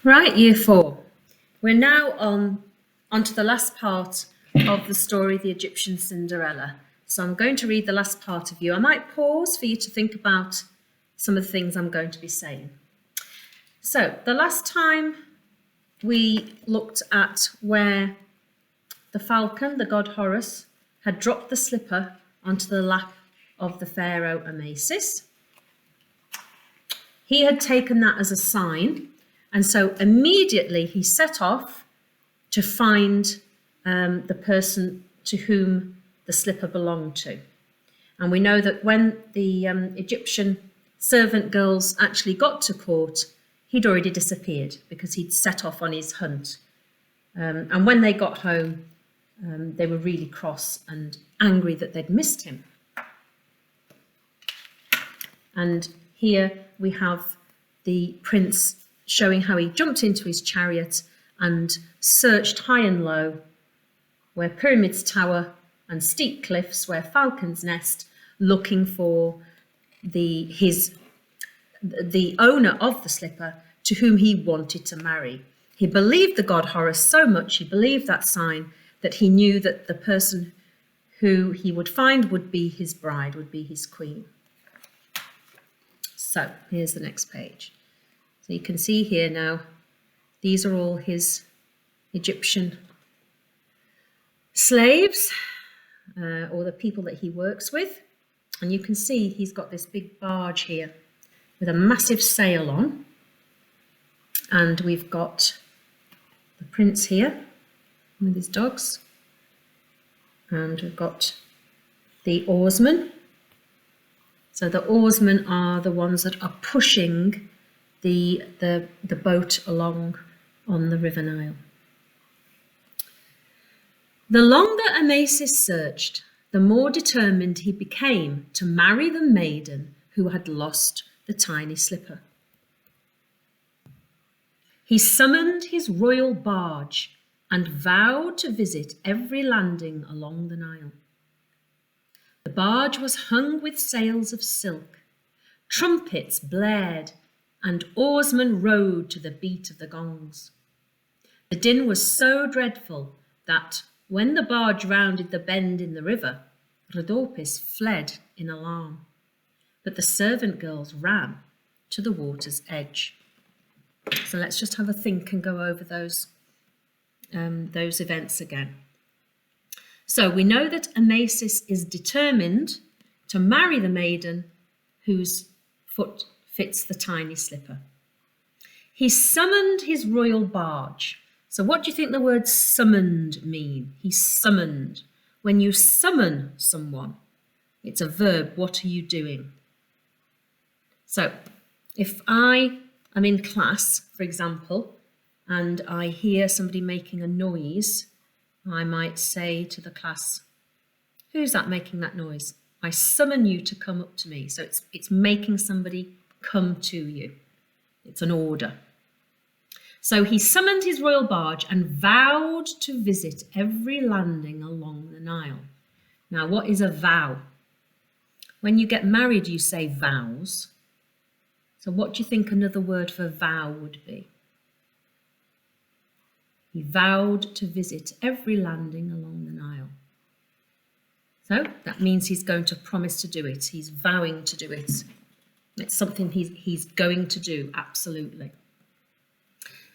Right, year 4. We're now onto the last part of the story, the Egyptian Cinderella. So I'm going to read the last part of you. I might pause for you to think about some of the things I'm going to be saying. So the last time we looked at where the falcon, the god Horus, had dropped the slipper onto the lap of the pharaoh Amasis. He had taken that as a sign, and so immediately he set off to find the person to whom the slipper belonged to. And we know that when the Egyptian servant girls actually got to court, he'd already disappeared because he'd set off on his hunt. And when they got home, they were really cross and angry that they'd missed him. And here we have the prince showing how he jumped into his chariot and searched high and low, where pyramids tower and steep cliffs where falcons nest, looking for the owner of the slipper to whom he wanted to marry. He believed the god Horus so much, he believed that sign, that he knew that the person who he would find would be his bride, would be his queen. So here's the next page. So you can see here now, these are all his Egyptian slaves, or the people that he works with. And you can see he's got this big barge here with a massive sail on. And we've got the prince here with his dogs. And we've got the oarsmen. So the oarsmen are the ones that are pushing the boat along on the River Nile. The longer Amasis searched, the more determined he became to marry the maiden who had lost the tiny slipper. He summoned his royal barge and vowed to visit every landing along the Nile. The barge was hung with sails of silk, trumpets blared, and oarsmen rowed to the beat of the gongs. The din was so dreadful that, when the barge rounded the bend in the river, Rhodopis fled in alarm, but the servant girls ran to the water's edge. So let's just have a think and go over those events again. So we know that Amasis is determined to marry the maiden whose foot fits the tiny slipper. He summoned his royal barge. So what do you think the word summoned mean? He summoned. When you summon someone, it's a verb. What are you doing? So if I am in class, for example, and I hear somebody making a noise, I might say to the class, who's that making that noise? I summon you to come up to me. So it's making somebody come to you. It's an order. So he summoned his royal barge and vowed to visit every landing along the Nile. Now, what is a vow? When you get married, you say vows. So what do you think another word for vow would be? He vowed to visit every landing along the Nile. So that means he's going to promise to do it. He's vowing to do it. It's something he's going to do, absolutely.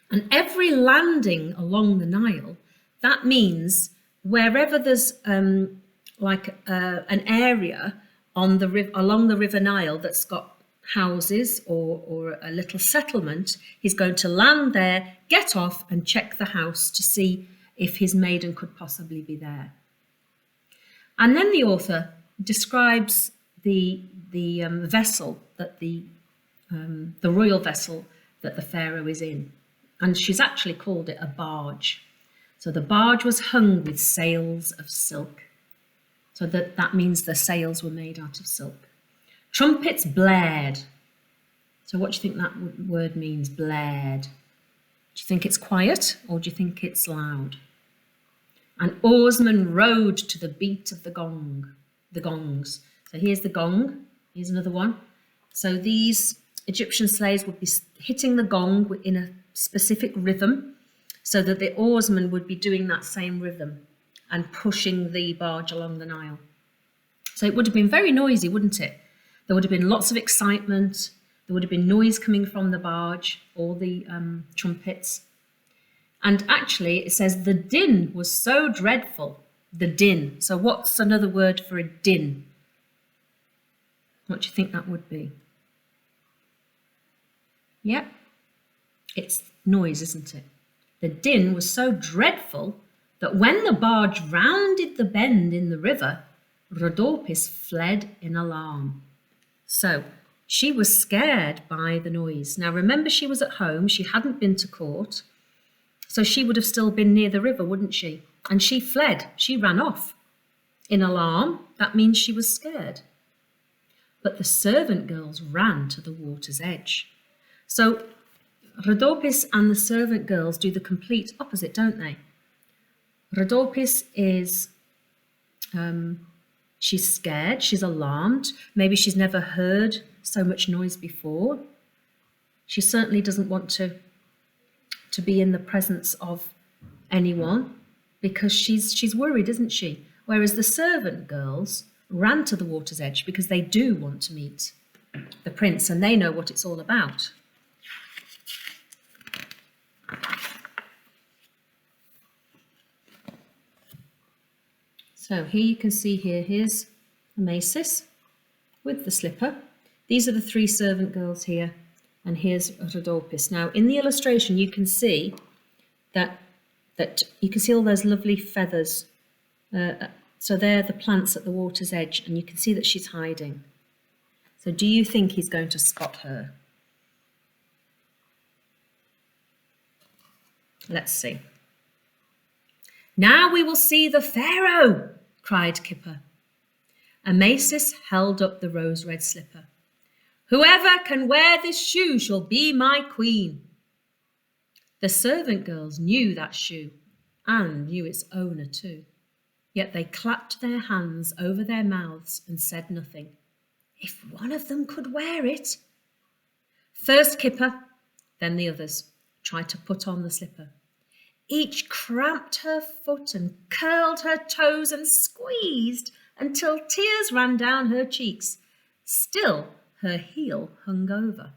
And every landing along the Nile, that means wherever there's an area on along the River Nile that's got houses or a little settlement, he's going to land there, get off and check the house to see if his maiden could possibly be there. And then the author describes the vessel that the royal vessel that the pharaoh is in, and she's actually called it a barge. So the barge was hung with sails of silk. So that means the sails were made out of silk. Trumpets blared. So what do you think that word means, blared? Do you think it's quiet or do you think it's loud? And oarsmen rowed to the beat of the gongs. So here's the gong, here's another one. So these Egyptian slaves would be hitting the gong in a specific rhythm so that the oarsmen would be doing that same rhythm and pushing the barge along the Nile. So it would have been very noisy, wouldn't it? There would have been lots of excitement. There would have been noise coming from the barge, all the trumpets. And actually, it says the din was so dreadful. The din. So what's another word for a din? What do you think that would be? Yep, it's noise, isn't it? The din was so dreadful that when the barge rounded the bend in the river, Rhodopis fled in alarm. So she was scared by the noise. Now remember, she was at home, she hadn't been to court, so she would have still been near the river, wouldn't she? And she fled, she ran off in alarm. That means she was scared. But the servant girls ran to the water's edge. So Rhodopis and the servant girls do the complete opposite, don't they? Rhodopis is, she's scared, she's alarmed. Maybe she's never heard so much noise before. She certainly doesn't want to be in the presence of anyone because she's worried, isn't she? Whereas the servant girls ran to the water's edge because they do want to meet the prince and they know what it's all about. So here you can see here's Amasis with the slipper. These are the three servant girls here, and here's Rhodopis. Now in the illustration you can see that you can see all those lovely feathers. So they're the plants at the water's edge, and you can see that she's hiding. So do you think he's going to spot her? Let's see. Now we will see the Pharaoh, cried Kipper. Amasis held up the rose-red slipper. Whoever can wear this shoe shall be my queen. The servant girls knew that shoe and knew its owner too. Yet they clapped their hands over their mouths and said nothing. If one of them could wear it. First Kipper, then the others tried to put on the slipper. Each cramped her foot and curled her toes and squeezed until tears ran down her cheeks. Still, her heel hung over.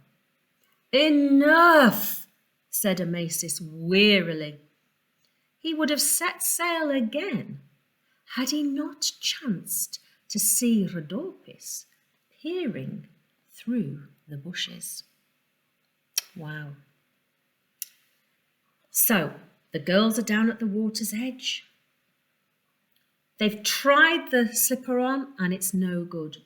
Enough, said Amasis wearily. He would have set sail again had he not chanced to see Rhodopis peering through the bushes. Wow. So, the girls are down at the water's edge. They've tried the slipper on and it's no good.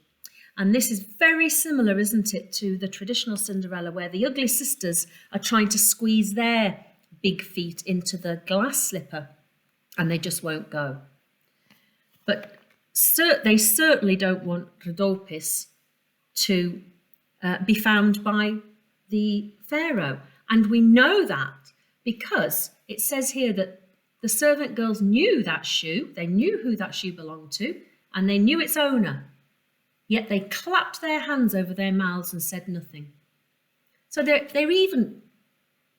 And this is very similar, isn't it, to the traditional Cinderella where the ugly sisters are trying to squeeze their big feet into the glass slipper and they just won't go. But they certainly don't want Rhodopis to be found by the Pharaoh. And we know that because it says here that the servant girls knew that shoe, they knew who that shoe belonged to, and they knew its owner. Yet they clapped their hands over their mouths and said nothing. So they're even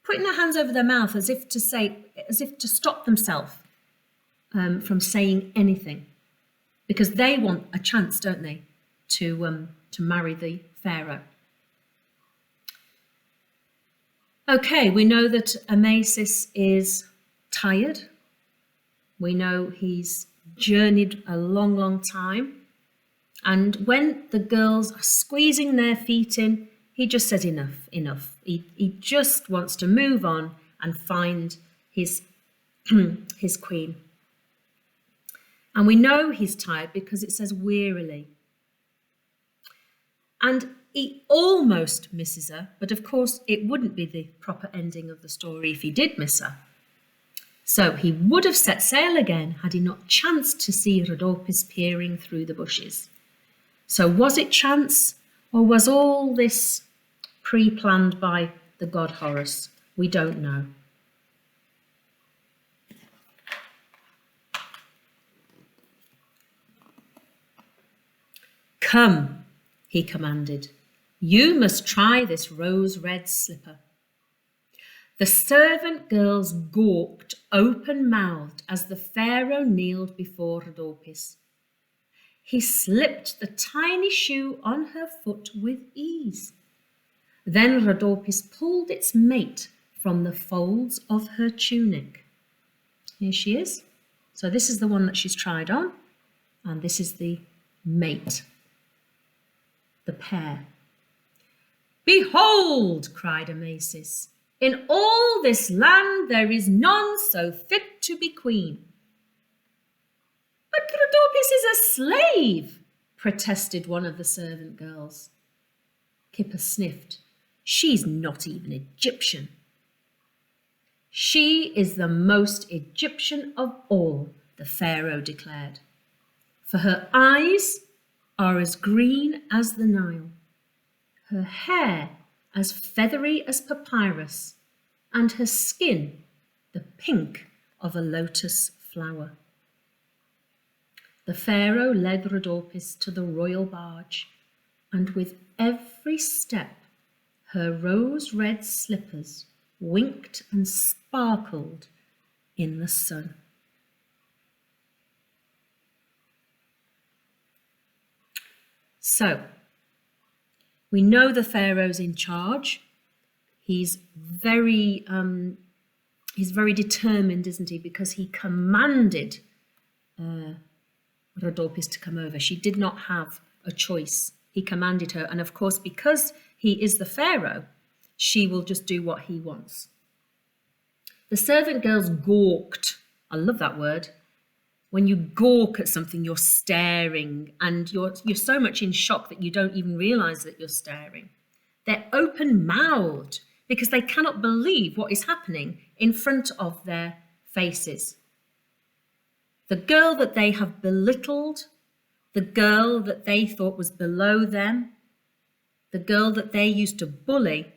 putting their hands over their mouth as if to stop themselves from saying anything, because they want a chance, don't they, to marry the Pharaoh. Okay, we know that Amasis is tired. We know he's journeyed a long, long time. And when the girls are squeezing their feet in, he just says enough, enough. He just wants to move on and find his queen. And we know he's tired because it says wearily. And he almost misses her, but of course it wouldn't be the proper ending of the story if he did miss her. So he would have set sail again had he not chanced to see Rhodopis peering through the bushes. So was it chance, or was all this pre-planned by the god Horus? We don't know. Come, he commanded. You must try this rose-red slipper. The servant girls gawked open-mouthed as the Pharaoh kneeled before Rhodopis. He slipped the tiny shoe on her foot with ease. Then Rhodopis pulled its mate from the folds of her tunic. Here she is. So this is the one that she's tried on, and this is the mate, the pair. "Behold," cried Amasis, "in all this land there is none so fit to be queen." "But Rhodopis is a slave," protested one of the servant girls. Kippa sniffed. "She's not even Egyptian." "She is the most Egyptian of all," the Pharaoh declared, "for her eyes are as green as the Nile, her hair as feathery as papyrus, and her skin the pink of a lotus flower." The Pharaoh led Rhodopis to the royal barge, and with every step her rose-red slippers winked and sparkled in the sun. So, we know the Pharaoh's in charge. He's very determined, isn't he? Because he commanded Rhodopis to come over. She did not have a choice. He commanded her. And of course, because he is the Pharaoh, she will just do what he wants. The servant girls gawked. I love that word. When you gawk at something, you're staring, and you're so much in shock that you don't even realize that you're staring. They're open-mouthed because they cannot believe what is happening in front of their faces. The girl that they have belittled, the girl that they thought was below them, the girl that they used to bully,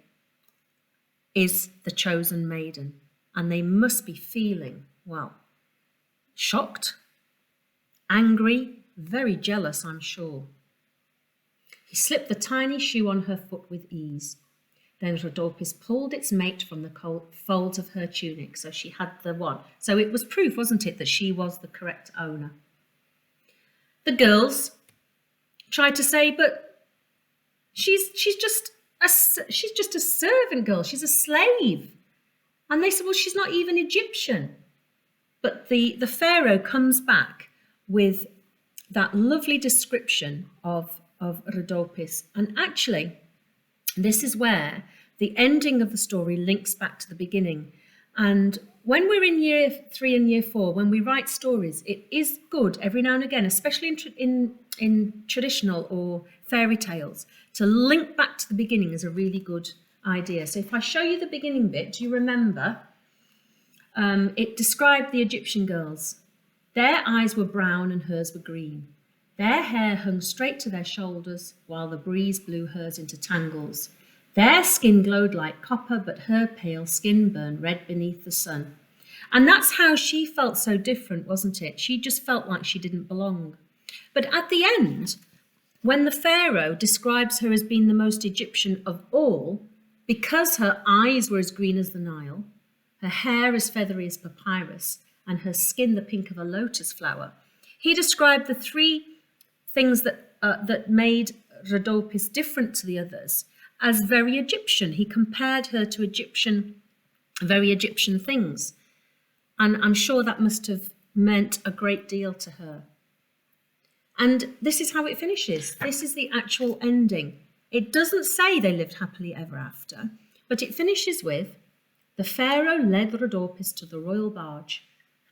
is the chosen maiden. And they must be feeling, well, shocked, angry, very jealous, I'm sure. He slipped the tiny shoe on her foot with ease. Then Rhodopis pulled its mate from the folds of her tunic, so she had the one. So it was proof, wasn't it, that she was the correct owner. The girls tried to say, but she's just a servant girl. She's a slave. And they said, well, she's not even Egyptian. But the Pharaoh comes back with that lovely description of Rhodopis. And actually, this is where the ending of the story links back to the beginning. And when we're in year 3 and year 4, when we write stories, it is good every now and again, especially in traditional or fairy tales, to link back to the beginning is a really good idea. So if I show you the beginning bit, do you remember? It described the Egyptian girls. Their eyes were brown and hers were green. Their hair hung straight to their shoulders while the breeze blew hers into tangles. Their skin glowed like copper, but her pale skin burned red beneath the sun. And that's how she felt so different, wasn't it? She just felt like she didn't belong. But at the end, when the Pharaoh describes her as being the most Egyptian of all, because her eyes were as green as the Nile, her hair as feathery as papyrus, and her skin the pink of a lotus flower, he described the three things that made Rhodopis different to the others as very Egyptian. He compared her to very Egyptian things. And I'm sure that must have meant a great deal to her. And this is how it finishes. This is the actual ending. It doesn't say they lived happily ever after, but it finishes with, the Pharaoh led Rhodopis to the royal barge.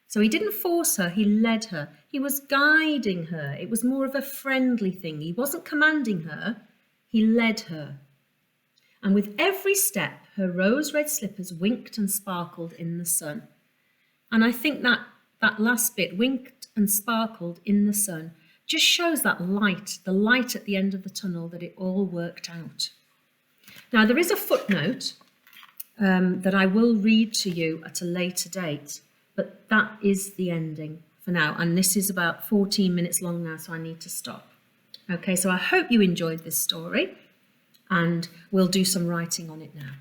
So he didn't force her, he led her. He was guiding her. It was more of a friendly thing. He wasn't commanding her, he led her. And with every step, her rose-red slippers winked and sparkled in the sun. And I think that last bit, winked and sparkled in the sun, just shows that light, the light at the end of the tunnel, that it all worked out. Now, there is a footnote that I will read to you at a later date, but that is the ending for now. And this is about 14 minutes long now, so I need to stop. Okay, so I hope you enjoyed this story, and we'll do some writing on it now.